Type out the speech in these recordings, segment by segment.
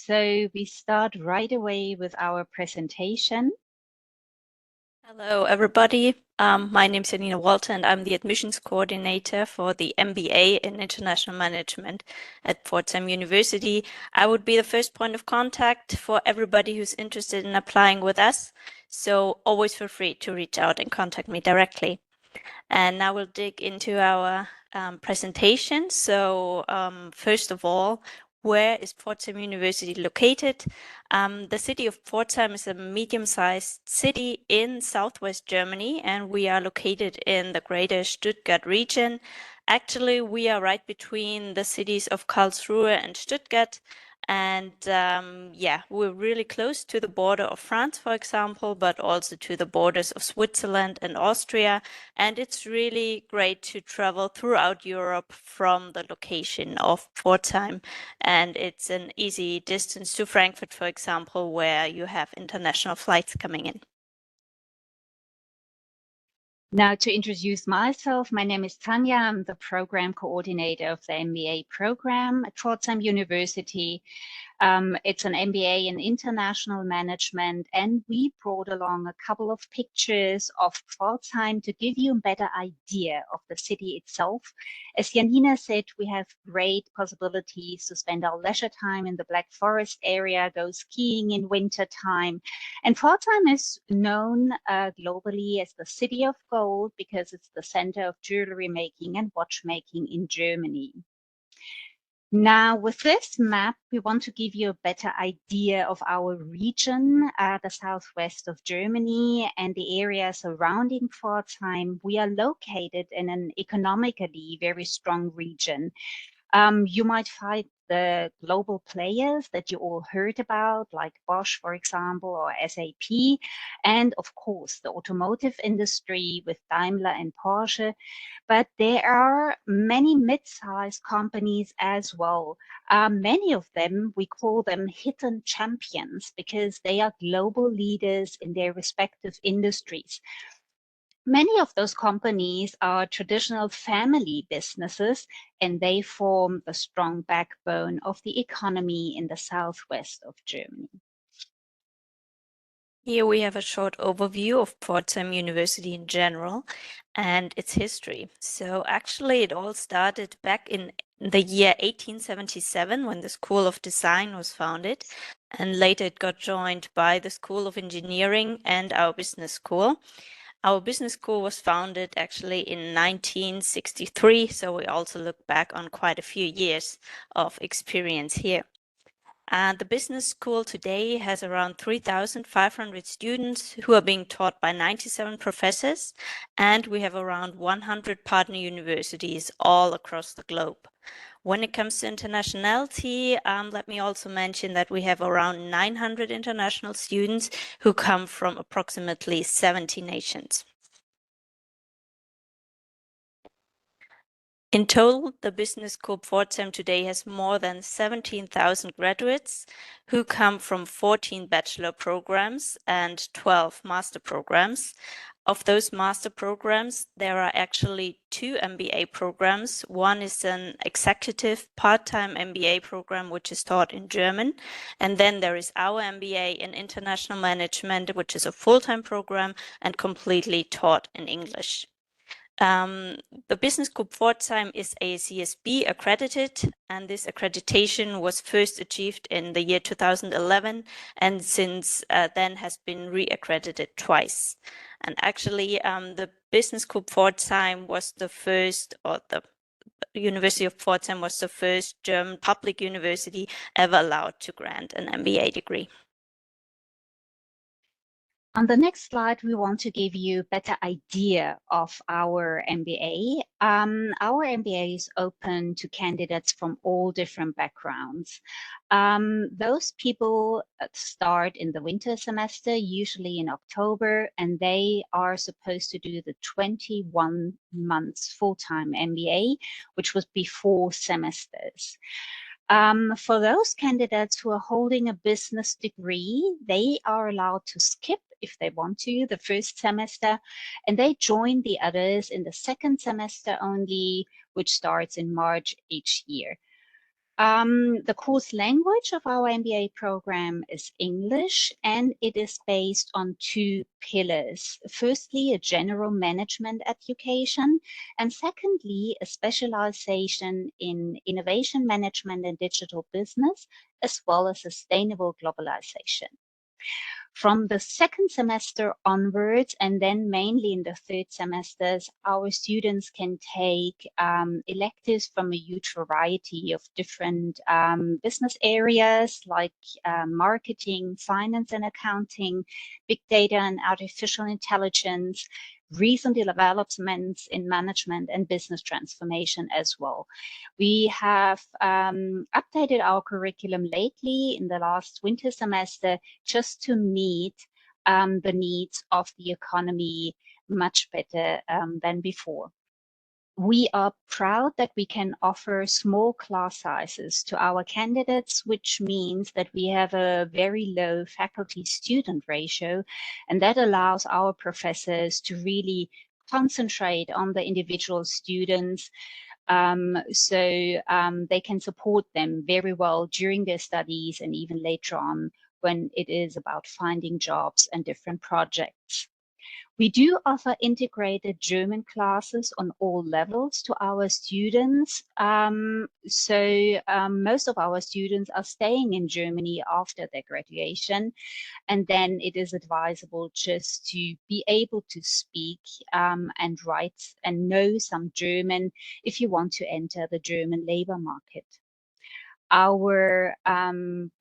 So we start right away with our presentation. Hello, everybody. My name is Janina Walter, and I'm the admissions coordinator for the MBA in International Management at Pforzheim University. I would be the first point of contact for everybody who's interested in applying with us. So always feel free to reach out and contact me directly. And now we'll dig into our presentation. So first of all, where is Pforzheim University located? The city of Pforzheim is a medium-sized city in southwest Germany, and we are located in the greater Stuttgart region. Actually, we are right between the cities of Karlsruhe and Stuttgart. And yeah, we're really close to the border of France, for example, but also to the borders of Switzerland and Austria. And it's really great to travel throughout Europe from the location of Pforzheim. And it's an easy distance to Frankfurt, for example, where you have international flights coming in. Now, to introduce myself, my name is Tanja. I'm the program coordinator of the MBA program at Pforzheim University. It's an MBA in international management, and we brought along a couple of pictures of Pforzheim to give you a better idea of the city itself. As Janina said, we have great possibilities to spend our leisure time in the Black Forest area, go skiing in winter time. And Pforzheim is known globally as the city of gold because it's the center of jewelry making and watchmaking in Germany. Now, with this map, we want to give you a better idea of our region, the southwest of Germany and the area surrounding Pforzheim. We are located in an economically very strong region. You might find the global players that you all heard about, like Bosch, for example, or SAP, and of course, the automotive industry with Daimler and Porsche. But there are many mid-sized companies as well. Many of them, we call them hidden champions because they are global leaders in their respective industries. Many of those companies are traditional family businesses, and they form the strong backbone of the economy in the southwest of Germany. Here we have a short overview of Pforzheim University in general and its history. So actually it all started back in the year 1877 when the School of Design was founded, and later it got joined by the School of Engineering and our business school. Our business school was founded actually in 1963, so we also look back on quite a few years of experience here. And the business school today has around 3,500 students who are being taught by 97 professors, and we have around 100 partner universities all across the globe. When it comes to internationality, let me also mention that we have around 900 international students who come from approximately 70 nations. In total, the business school Pforzheim today has more than 17,000 graduates who come from 14 bachelor programs and 12 master programs. Of those master programs, there are actually 2 MBA programs. One is an executive part-time MBA program, which is taught in German. And then there is our MBA in international management, which is a full-time program and completely taught in English. The business school Pforzheim is ACSB accredited, and this accreditation was first achieved in the year 2011, and since then has been re-accredited twice. And actually, the business school Pforzheim was the first, or the University of Pforzheim was the first German public university ever allowed to grant an MBA degree. On the next slide, we want to give you a better idea of our MBA. Our MBA is open to candidates from all different backgrounds. Those people start in the winter semester, usually in October, and they are supposed to do the 21 months full-time MBA, which was before semesters. For those candidates who are holding a business degree, they are allowed to skip, if they want to, the first semester, and they join the others in the second semester only, which starts in March each year. The course language of our MBA program is English, and it is based on two pillars. Firstly, a general management education, and secondly, a specialization in innovation management and digital business, as well as sustainable globalization. From the second semester onwards, and then mainly in the third semesters, our students can take electives from a huge variety of different business areas like marketing, finance and accounting, big data and artificial intelligence, recent developments in management and business transformation as well. We have updated our curriculum lately in the last winter semester just to meet the needs of the economy much better than before. We are proud that we can offer small class sizes to our candidates, which means that we have a very low faculty-student ratio, and that allows our professors to really concentrate on the individual students so they can support them very well during their studies and even later on when it is about finding jobs and different projects. We do offer integrated German classes on all levels to our students. Most of our students are staying in Germany after their graduation, and then it is advisable just to be able to speak and write and know some German if you want to enter the German labor market. Our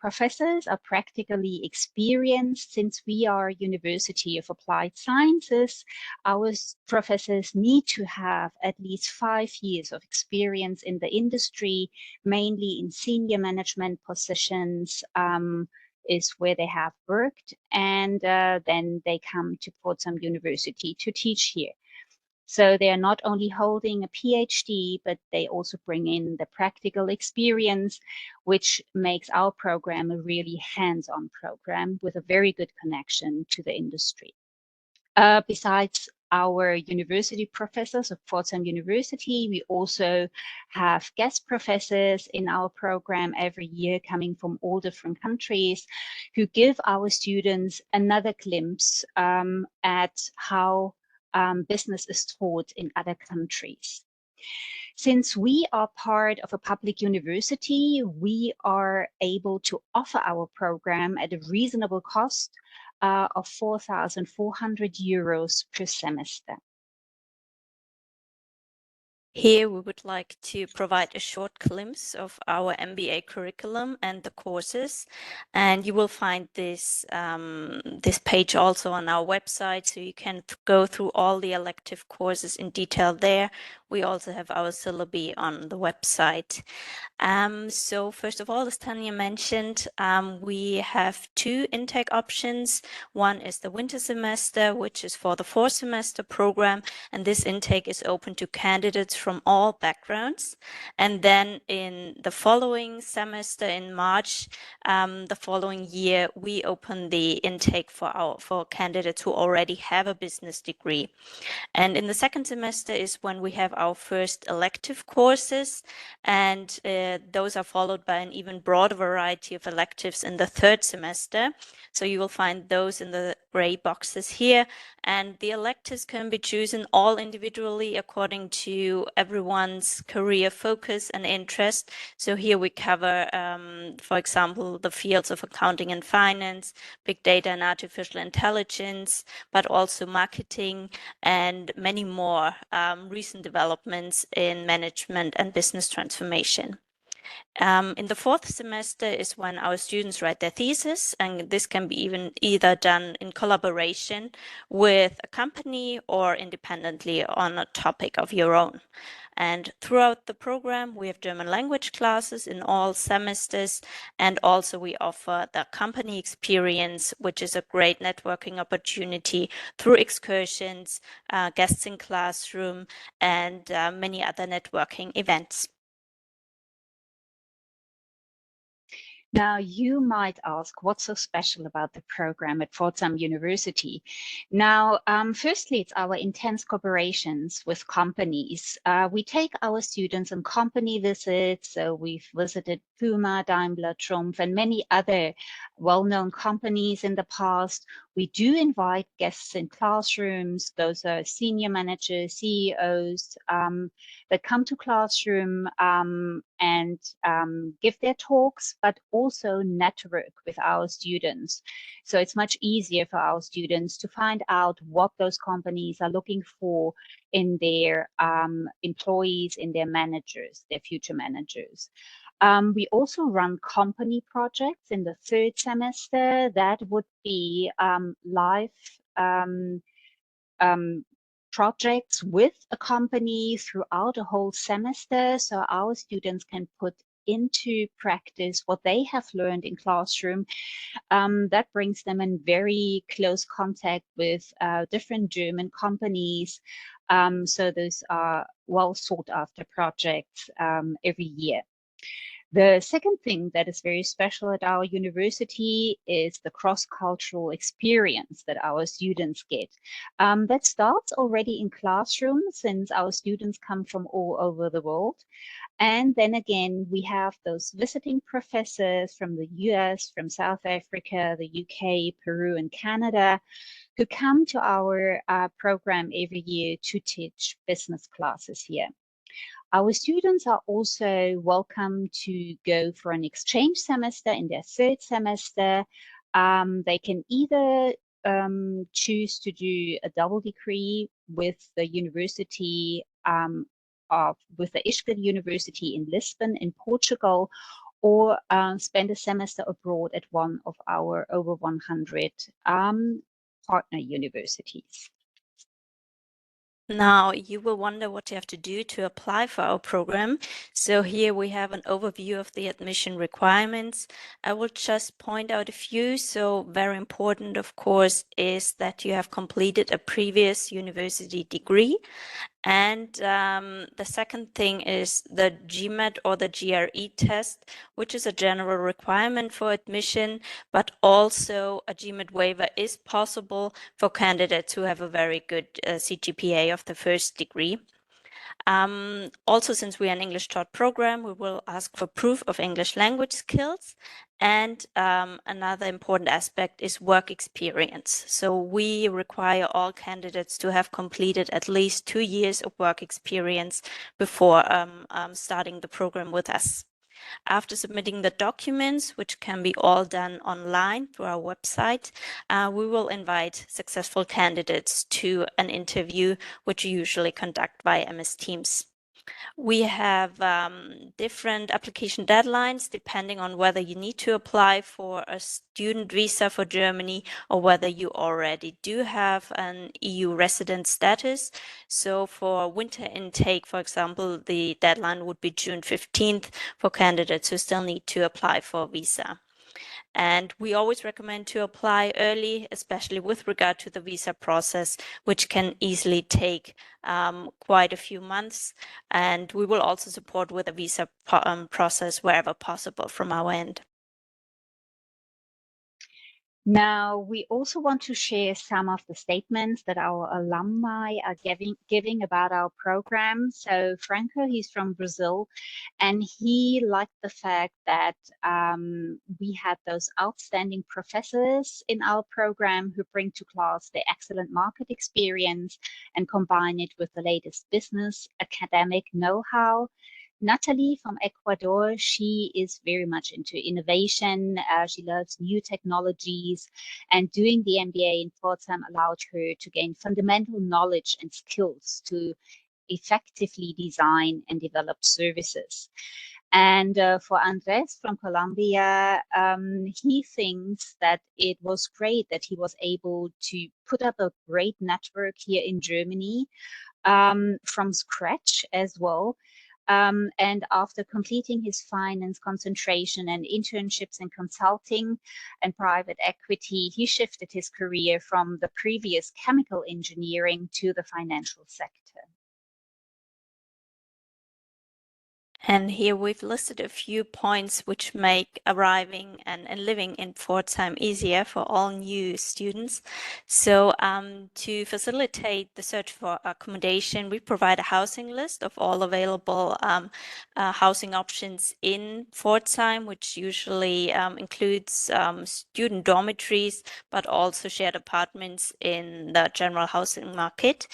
professors are practically experienced. Since we are University of Applied Sciences, our professors need to have at least 5 years of experience in the industry, mainly in senior management positions, is where they have worked, and then they come to Pforzheim University to teach here. So they are not only holding a PhD, but they also bring in the practical experience, which makes our program a really hands-on program with a very good connection to the industry. Besides our university professors of Pforzheim University, we also have guest professors in our program every year coming from all different countries who give our students another glimpse at how business is taught in other countries. Since we are part of a public university, we are able to offer our program at a reasonable cost of 4,400 euros per semester. Here we would like to provide a short glimpse of our MBA curriculum and the courses, and you will find this this page also on our website, so you can go through all the elective courses in detail there. We also have our syllabi on the website. So first of all, as Tanya mentioned, we have two intake options. One is the winter semester, which is for the 4-semester program, and this intake is open to candidates from all backgrounds. And then in the following semester, in March, the following year, we open the intake for candidates who already have a business degree. And in the second semester is when we have our first elective courses, and those are followed by an even broader variety of electives in the third semester. So you will find those in the gray boxes here, and the electives can be chosen all individually according to everyone's career focus and interest. So here we cover, for example, the fields of accounting and finance, big data and artificial intelligence, but also marketing and many more recent developments in management and business transformation. In the fourth semester is when our students write their thesis, and this can be either done in collaboration with a company or independently on a topic of your own. And throughout the program, we have German language classes in all semesters, and also we offer the company experience, which is a great networking opportunity through excursions, guests in classroom, and many other networking events. Now, you might ask, what's so special about the program at Pforzheim University? Now, firstly, it's our intense cooperations with companies. We take our students on company visits. So we've visited Puma, Daimler, Trumpf, and many other well-known companies in the past. We do invite guests in classrooms. Those are senior managers, CEOs, that come to classroom and give their talks, but also network with our students. So it's much easier for our students to find out what those companies are looking for in their employees, in their managers, their future managers. We also run company projects in the third semester. That would be live projects with a company throughout a whole semester, so our students can put into practice what they have learned in classroom. That brings them in very close contact with different German companies. So those are well sought after projects every year. The second thing that is very special at our university is the cross-cultural experience that our students get. That starts already in classrooms, since our students come from all over the world. And then again, we have those visiting professors from the US, from South Africa, the UK, Peru, and Canada, who come to our program every year to teach business classes here. Our students are also welcome to go for an exchange semester in their third semester. They can either choose to do a double degree with the university with the Esta University in Lisbon in Portugal, or spend a semester abroad at one of our over 100 partner universities. Now, you will wonder what you have to do to apply for our program. So here we have an overview of the admission requirements. I will just point out a few. So very important, of course, is that you have completed a previous university degree. And the second thing is the GMAT or the GRE test, which is a general requirement for admission, but also a GMAT waiver is possible for candidates who have a very good CGPA of the first degree. Also, since we are an English taught program, we will ask for proof of English language skills. And another important aspect is work experience. So we require all candidates to have completed at least 2 years of work experience before starting the program with us. After submitting the documents, which can be all done online through our website, we will invite successful candidates to an interview, which we usually conduct via MS Teams. We have different application deadlines depending on whether you need to apply for a student visa for Germany or whether you already do have an EU resident status. So for winter intake, for example, the deadline would be June 15th for candidates who still need to apply for a visa. And we always recommend to apply early, especially with regard to the visa process, which can easily take quite a few months. And we will also support with a visa process wherever possible from our end. Now, we also want to share some of the statements that our alumni are giving about our program. So Franco, he's from Brazil, and he liked the fact that we had those outstanding professors in our program who bring to class their excellent market experience and combine it with the latest business academic know-how. Natalie from Ecuador, she is very much into innovation. She loves new technologies, and doing the MBA in Pforzheim allowed her to gain fundamental knowledge and skills to effectively design and develop services. And for Andres from Colombia, he thinks that it was great that he was able to put up a great network here in Germany from scratch as well. And after completing his finance concentration and internships in consulting and private equity, he shifted his career from the previous chemical engineering to the financial sector. And here we've listed a few points which make arriving and living in Pforzheim easier for all new students. So to facilitate the search for accommodation, we provide a housing list of all available housing options in Pforzheim, which usually includes student dormitories, but also shared apartments in the general housing market.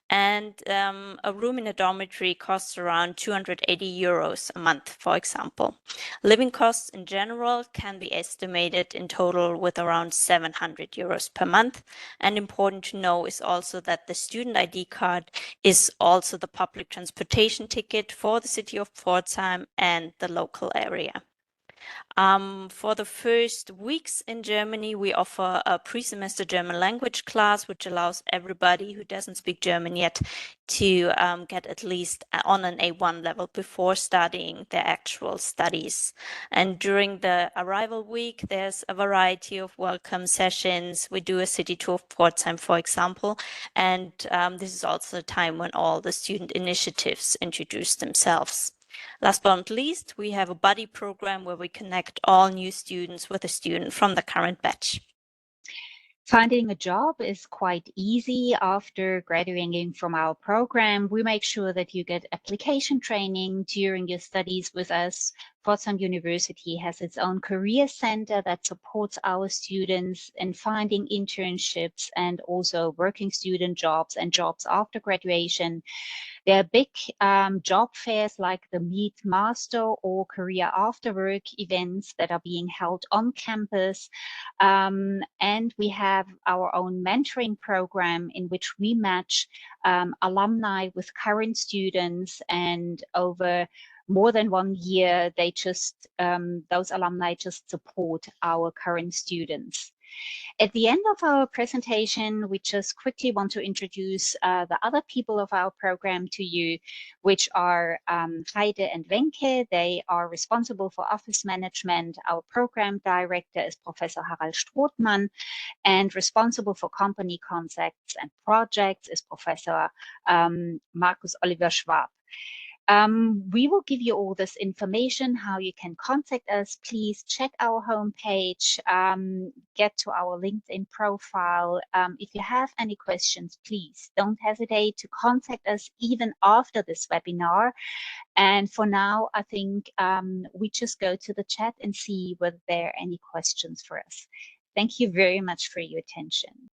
And a room in a dormitory costs around 280 euros a month, for example. Living costs in general can be estimated in total with around 700 euros per month. And important to know is also that the student ID card is also the public transportation ticket for the city of Pforzheim and the local area. For the first weeks in Germany, we offer a pre-semester German language class, which allows everybody who doesn't speak German yet to get at least on an A1 level before starting their actual studies. And during the arrival week, there's a variety of welcome sessions. We do a city tour of Pforzheim, for example, and this is also a time when all the student initiatives introduce themselves. Last but not least, we have a buddy program where we connect all new students with a student from the current batch. Finding a job is quite easy after graduating from our program. We make sure that you get application training during your studies with us. Pforzheim University has its own career center that supports our students in finding internships and also working student jobs and jobs after graduation. There are big job fairs like the Meet Master or Career After Work events that are being held on campus. And we have our own mentoring program in which we match alumni with current students, and over more than 1 year, they just those alumni just support our current students. At the end of our presentation, we just quickly want to introduce the other people of our program to you, which are Heide and Wenke. They are responsible for office management. Our program director is Professor Harald Strothmann, and responsible for company concepts and projects is Professor Markus Oliver Schwab. We will give you all this information, how you can contact us. Please check our homepage, get to our LinkedIn profile. If you have any questions, please don't hesitate to contact us even after this webinar. And for now, I think we just go to the chat and see whether there are any questions for us. Thank you very much for your attention.